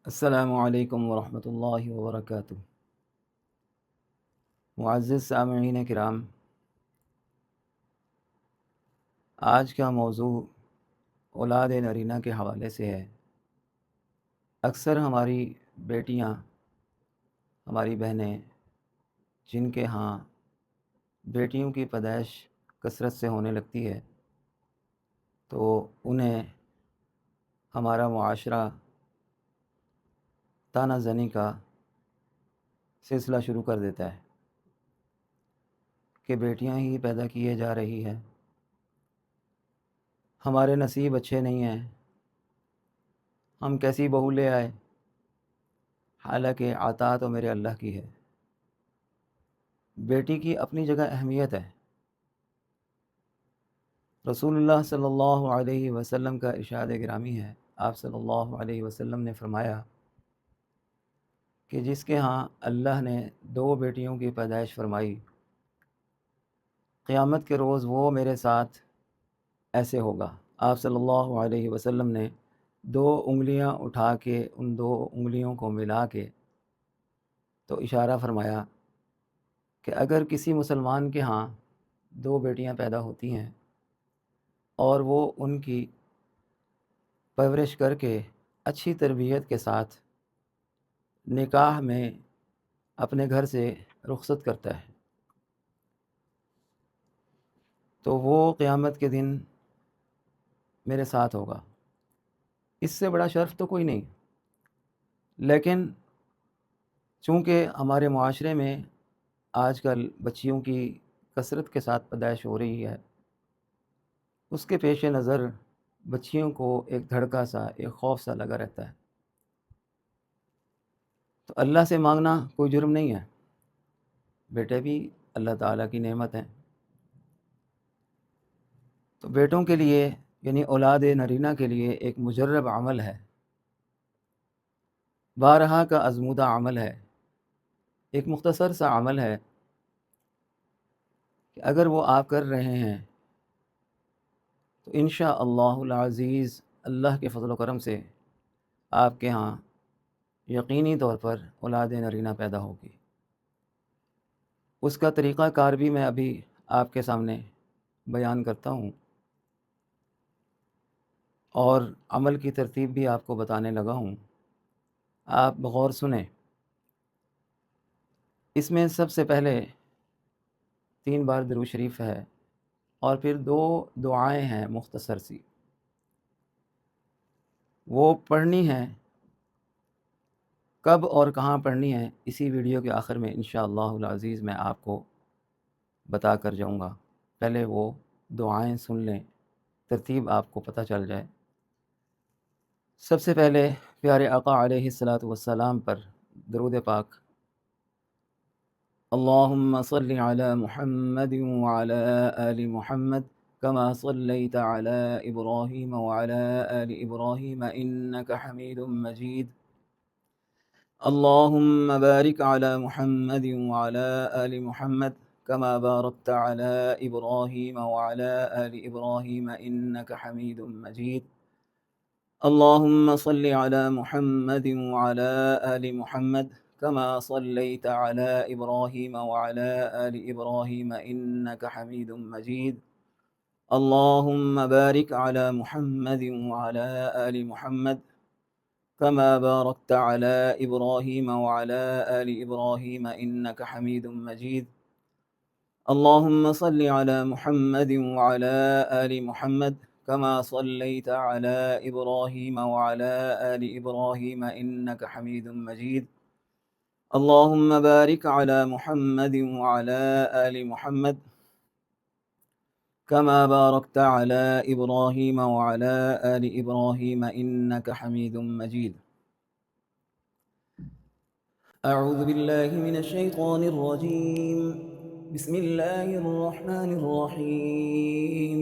السلام علیکم ورحمۃ اللہ وبرکاتہ۔ معزز سامعین کرام، آج کا موضوع اولاد نرینہ کے حوالے سے ہے۔ اکثر ہماری بیٹیاں، ہماری بہنیں جن کے ہاں بیٹیوں کی پیدائش کثرت سے ہونے لگتی ہے تو انہیں ہمارا معاشرہ طعنہ زنی کا سلسلہ شروع کر دیتا ہے کہ بیٹیاں ہی پیدا کیے جا رہی ہیں، ہمارے نصیب اچھے نہیں ہیں، ہم کیسی بہو لے آئے، حالانکہ عطا تو میرے اللہ کی ہے۔ بیٹی کی اپنی جگہ اہمیت ہے۔ رسول اللہ صلی اللہ علیہ وسلم کا ارشاد گرامی ہے، آپ صلی اللہ علیہ وسلم نے فرمایا کہ جس کے ہاں اللہ نے 2 بیٹیوں کی پیدائش فرمائی، قیامت کے روز وہ میرے ساتھ ایسے ہوگا۔ آپ صلی اللہ علیہ وسلم نے 2 انگلیاں اٹھا کے ان 2 انگلیوں کو ملا کے تو اشارہ فرمایا کہ اگر کسی مسلمان کے ہاں 2 بیٹیاں پیدا ہوتی ہیں اور وہ ان کی پرورش کر کے اچھی تربیت کے ساتھ نکاح میں اپنے گھر سے رخصت کرتا ہے تو وہ قیامت کے دن میرے ساتھ ہوگا۔ اس سے بڑا شرف تو کوئی نہیں، لیکن چونکہ ہمارے معاشرے میں آج کل بچیوں کی کثرت کے ساتھ پیدائش ہو رہی ہے، اس کے پیش نظر بچیوں کو ایک دھڑکا سا، ایک خوف سا لگا رہتا ہے۔ تو اللہ سے مانگنا کوئی جرم نہیں ہے، بیٹے بھی اللہ تعالیٰ کی نعمت ہیں۔ تو بیٹوں کے لیے یعنی اولاد نرینہ کے لیے ایک مجرب عمل ہے، بارہا کا آزمودہ عمل ہے، ایک مختصر سا عمل ہے کہ اگر وہ آپ کر رہے ہیں تو انشاءاللہ العزیز اللہ کے فضل و کرم سے آپ کے ہاں یقینی طور پر اولاد نرینہ پیدا ہوگی۔ اس کا طریقہ کار بھی میں ابھی آپ کے سامنے بیان کرتا ہوں اور عمل کی ترتیب بھی آپ کو بتانے لگا ہوں، آپ بغور سنیں۔ اس میں سب سے پہلے 3 بار درود شریف ہے اور پھر 2 دعائیں ہیں مختصر سی، وہ پڑھنی ہیں۔ کب اور کہاں پڑھنی ہے اسی ویڈیو کے آخر میں انشاءاللہ العزیز میں آپ کو بتا کر جاؤں گا۔ پہلے وہ دعائیں سن لیں، ترتیب آپ کو پتہ چل جائے۔ سب سے پہلے پیارے آقا علیہ الصلاۃ والسلام پر درود پاک۔ اللہم صل علی محمد وعلی آل محمد كما صليت على إبراهيم وعلى آل إبراهيم إنك حميد مجيد اللهم بارك على محمد وعلى آل محمد كما باركت على إبراهيم وعلى آل إبراهيم إنك حميد مجيد اللهم صل على محمد وعلى آل محمد كما صليت على إبراهيم وعلى آل إبراهيم إنك حميد مجيد اللهم بارك على محمد وعلى آل محمد كما باركت على إبراهيم وعلى آل إبراهيم إنك حميد مجيد اللهم صل على محمد وعلى آل محمد كما صليت على إبراهيم وعلى آل إبراهيم إنك حميد مجيد اللهم بارك على محمد وعلى آل محمد كما باركت على إبراهيم وعلى آل إبراهيم إنك حميد مجيد أعوذ بالله من الشيطان الرجيم بسم الله الرحمن الرحيم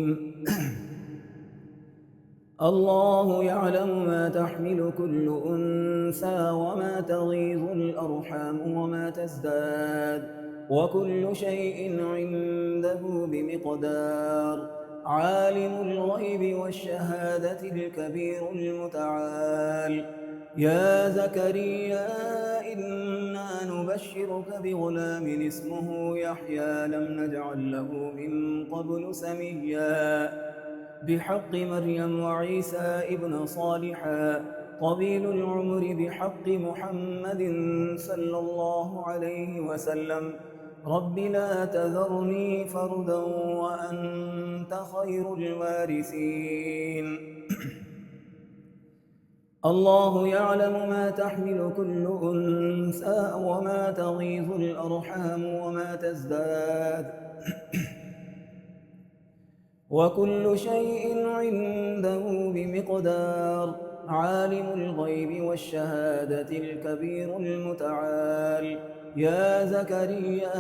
الله يعلم ما تحمل كل أنثى وما تغيظ الأرحام وما تزداد وكل شيء عنده بمقدار عالم الغيب والشهادة الكبير المتعال يا زكريا إنا نبشرك بغلام اسمه يحيى لم نجعل له من قبل سميا بحق مريم وعيسى ابن صالحا طويل العمر بحق محمد صلى الله عليه وسلم رب لا تذرني فردا وأنت خير الوارثين الله يعلم ما تحمل كل أنثى وما تغيظ الأرحام وما تزداد وكل شيء عنده بمقدار عالم الغيب والشهادة الكبير المتعال يا زكريا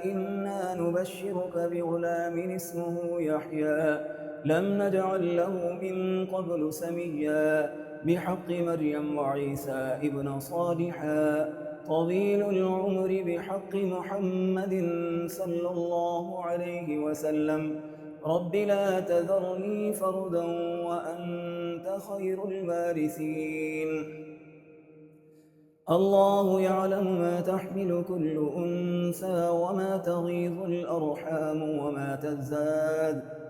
إنا نبشرك بغلام اسمه يحيى لم نجعل له من قبل سميا بحق مريم وعيسى ابن صالحا طويل العمر بحق محمد صلى الله عليه وسلم رب لا تذرني فردا وأنت خير الوارثين الله يعلم ما تحمل كل أنثى وما تغيظ الأرحام وما تزداد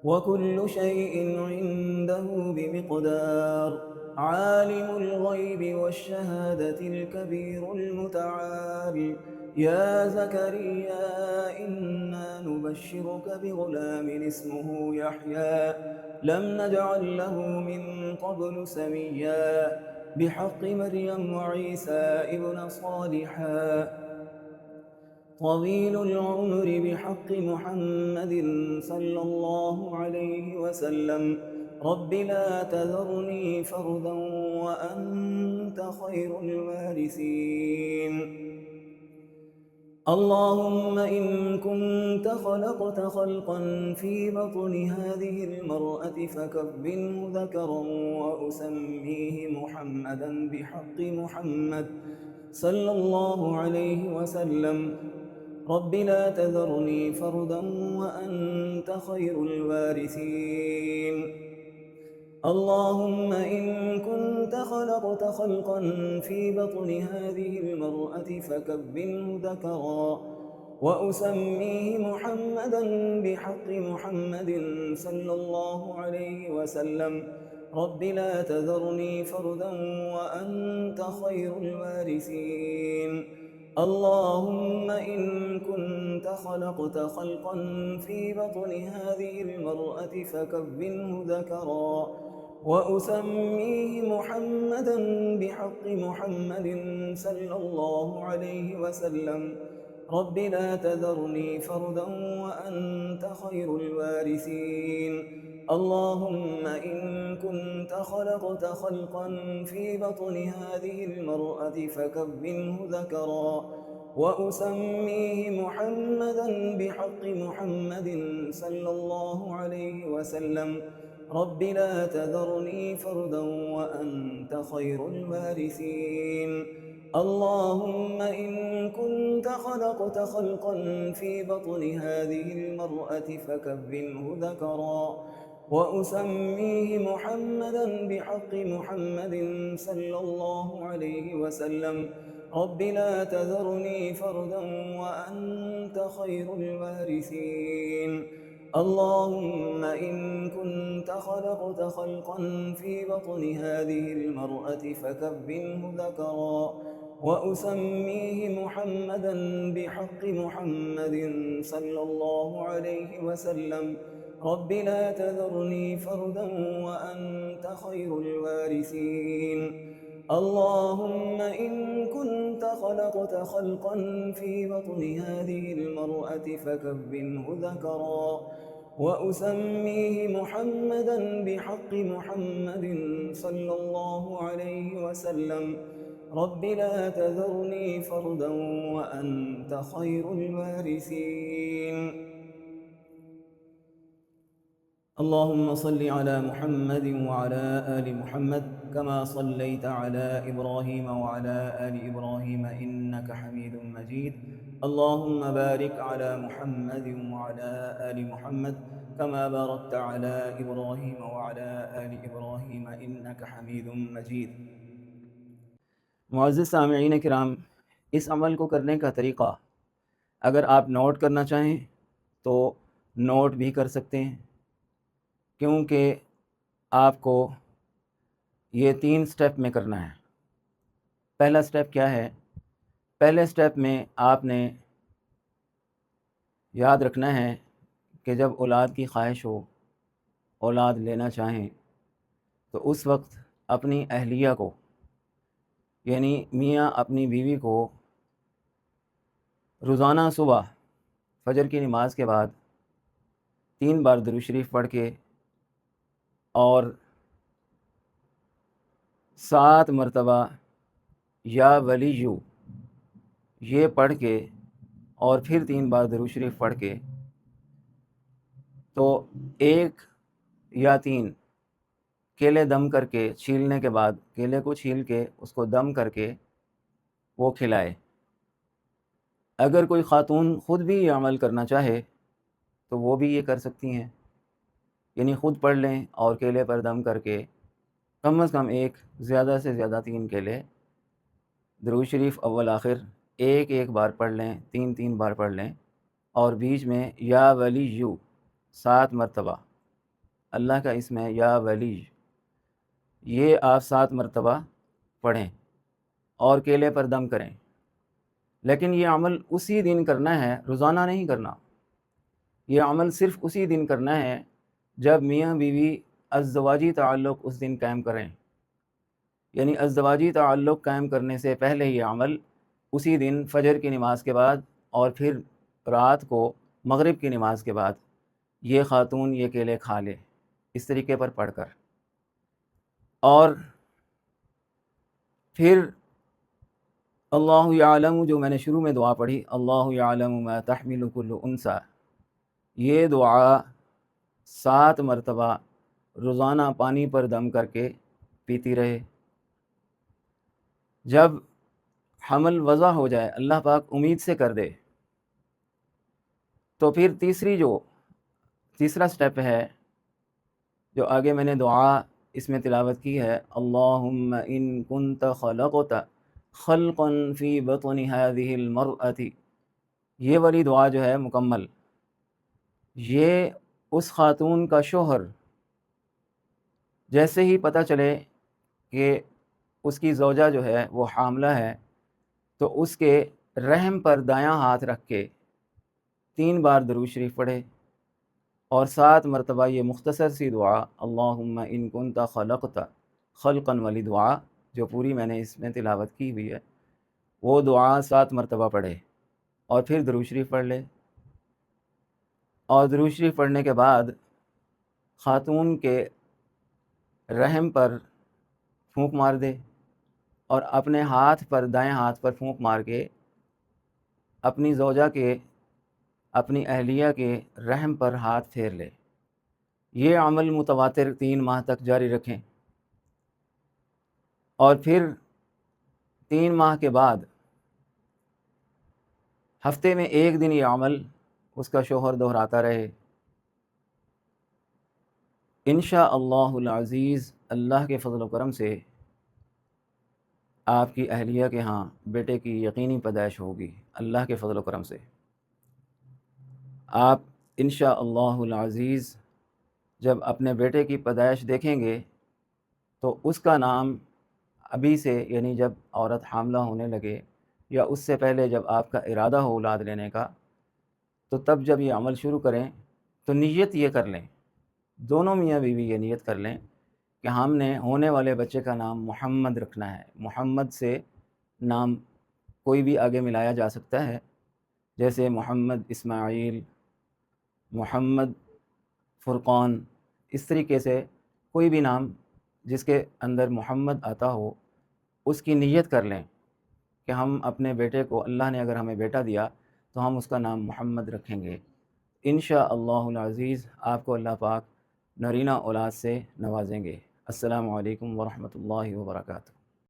وكل شيء عنده بمقدار عالم الغيب والشهادة الكبير المتعال يا زكريا إنا نبشرك بغلام اسمه يحيى لم نجعل له من قبل سميا بحق مريم وعيسى ابن صالحا طويل العمر بحق محمد صلى الله عليه وسلم رب لا تذرني فردا وأنت خير الوارثين اللهم إن كنت خلقت خلقا في بطن هذه المرأة فكفنه ذكرا وأسميه محمدا بحق محمد صلى الله عليه وسلم رب لا تذرني فردا وأنت خير الوارثين اللهم إن كنت خلقت خلقا في بطن هذه المرأة فكفنه ذكرا وأسميه محمدا بحق محمد صلى الله عليه وسلم رب لا تذرني فردا وأنت خير الوارثين اللهم إن كنت خلقت خلقا في بطن هذه المرأة فكفنه ذكرا وأسميه محمدا بحق محمد صلى الله عليه وسلم رب لا تذرني فردا وأنت خير الوارثين اللهم إن كنت خلقت خلقا في بطن هذه المرأة فكفنه ذكرا وأسميه محمدا بحق محمد صلى الله عليه وسلم رب لا تذرني فردا وأنت خير الوارثين اللهم إن كنت خلقت خلقا في بطن هذه المرأة فكفنه ذكرا وأسميه محمدا بحق محمد صلى الله عليه وسلم رب لا تذرني فردا وأنت خير الوارثين اللهم إن كنت خلقت خلقا في بطن هذه المرأة فكفنه ذكرا وأسميه محمدا بحق محمد صلى الله عليه وسلم رب لا تذرني فردا وأنت خير الوارثين اللهم إن كنت خلقت خلقا في بطن هذه المرأة فكفنه ذكرا وأسميه محمدا بحق محمد صلى الله عليه وسلم رب لا تذرني فردا وأنت خير الوارثين اللهم صل على محمد وعلى آل محمد كما صليت على إبراهيم وعلى آل إبراهيم إنك حميد مجيد اللهم بارك على محمد وعلى آل محمد كما باركت على إبراهيم وعلى آل إبراهيم إنك حميد مجيد۔ معزز سامعین کرام، اس عمل کو کرنے کا طریقہ اگر آپ نوٹ کرنا چاہیں تو نوٹ بھی کر سکتے ہیں، کیونکہ آپ کو یہ 3 سٹیپ میں کرنا ہے۔ پہلا سٹیپ کیا ہے؟ پہلے سٹیپ میں آپ نے یاد رکھنا ہے کہ جب اولاد کی خواہش ہو، اولاد لینا چاہیں، تو اس وقت اپنی اہلیہ کو یعنی میاں اپنی بیوی کو روزانہ صبح فجر کی نماز کے بعد 3 بار درود شریف پڑھ کے اور 7 مرتبہ یا ولیو یہ پڑھ کے اور پھر 3 بار درود شریف پڑھ کے، تو 1 یا 3 کیلے دم کر کے چھیلنے کے بعد، کیلے کو چھیل کے اس کو دم کر کے وہ کھلائے۔ اگر کوئی خاتون خود بھی یہ عمل کرنا چاہے تو وہ بھی یہ کر سکتی ہیں، یعنی خود پڑھ لیں اور کیلے پر دم کر کے کم از کم 1 زیادہ سے زیادہ 3 کیلے درود شریف اول آخر 1 بار پڑھ لیں، 3 بار پڑھ لیں، اور بیچ میں یا ولیو 7 مرتبہ، اللہ کا اسم ہے یا ولی، یہ آپ 7 مرتبہ پڑھیں اور کیلے پر دم کریں۔ لیکن یہ عمل اسی دن کرنا ہے، روزانہ نہیں کرنا۔ یہ عمل صرف اسی دن کرنا ہے جب میاں بیوی ازدواجی تعلق اس دن قائم کریں، یعنی ازدواجی تعلق قائم کرنے سے پہلے یہ عمل اسی دن فجر کی نماز کے بعد اور پھر رات کو مغرب کی نماز کے بعد یہ خاتون یہ کیلے کھا لے، اس طریقے پر پڑھ کر، اور پھر اللہ یعلم جو میں نے شروع میں دعا پڑھی، اللہ یعلم ما تحمل کل انثی، یہ دعا 7 مرتبہ روزانہ پانی پر دم کر کے پیتی رہے۔ جب حمل وضع ہو جائے، اللہ پاک امید سے کر دے، تو پھر تیسرا سٹیپ ہے جو آگے میں نے دعا اس میں تلاوت کی ہے، اللہم ان کنت خلقت خلقا فی بطن هذه المرأة، یہ والی دعا جو ہے مکمل، یہ اس خاتون کا شوہر جیسے ہی پتہ چلے کہ اس کی زوجہ جو ہے وہ حاملہ ہے، تو اس کے رحم پر دایاں ہاتھ رکھ کے 3 بار درود شریف پڑھے اور 7 مرتبہ یہ مختصر سی دعا اللہم ان کنت خلقت خلقا والی دعا جو پوری میں نے اس میں تلاوت کی ہوئی ہے، وہ دعا 7 مرتبہ پڑھے اور پھر درود شریف پڑھ لے، اور درود شریف پڑھنے کے بعد خاتون کے رحم پر پھونک مار دے اور اپنے ہاتھ پر، دائیں ہاتھ پر پھونک مار کے اپنی زوجہ کے، اپنی اہلیہ کے رحم پر ہاتھ پھیر لے۔ یہ عمل متواتر 3 ماہ تک جاری رکھیں، اور پھر 3 ماہ کے بعد ہفتے میں 1 دن یہ عمل اس کا شوہر دہراتا رہے۔ انشاءاللہ العزیز اللہ کے فضل و کرم سے آپ کی اہلیہ کے ہاں بیٹے کی یقینی پیدائش ہوگی، اللہ کے فضل و کرم سے۔ آپ انشاءاللہ العزیز جب اپنے بیٹے کی پیدائش دیکھیں گے تو اس کا نام ابھی سے، یعنی جب عورت حاملہ ہونے لگے یا اس سے پہلے جب آپ کا ارادہ ہو اولاد لینے کا، تو تب جب یہ عمل شروع کریں تو نیت یہ کر لیں، دونوں میاں بیوی یہ نیت کر لیں کہ ہم نے ہونے والے بچے کا نام محمد رکھنا ہے۔ محمد سے نام کوئی بھی آگے ملایا جا سکتا ہے، جیسے محمد اسماعیل، محمد فرقان، اس طریقے سے کوئی بھی نام جس کے اندر محمد آتا ہو، اس کی نیت کر لیں کہ ہم اپنے بیٹے کو، اللہ نے اگر ہمیں بیٹا دیا تو ہم اس کا نام محمد رکھیں گے۔ انشاءاللہ العزیز آپ کو اللہ پاک نرینہ اولاد سے نوازیں گے۔ السلام علیکم ورحمۃ اللہ وبرکاتہ۔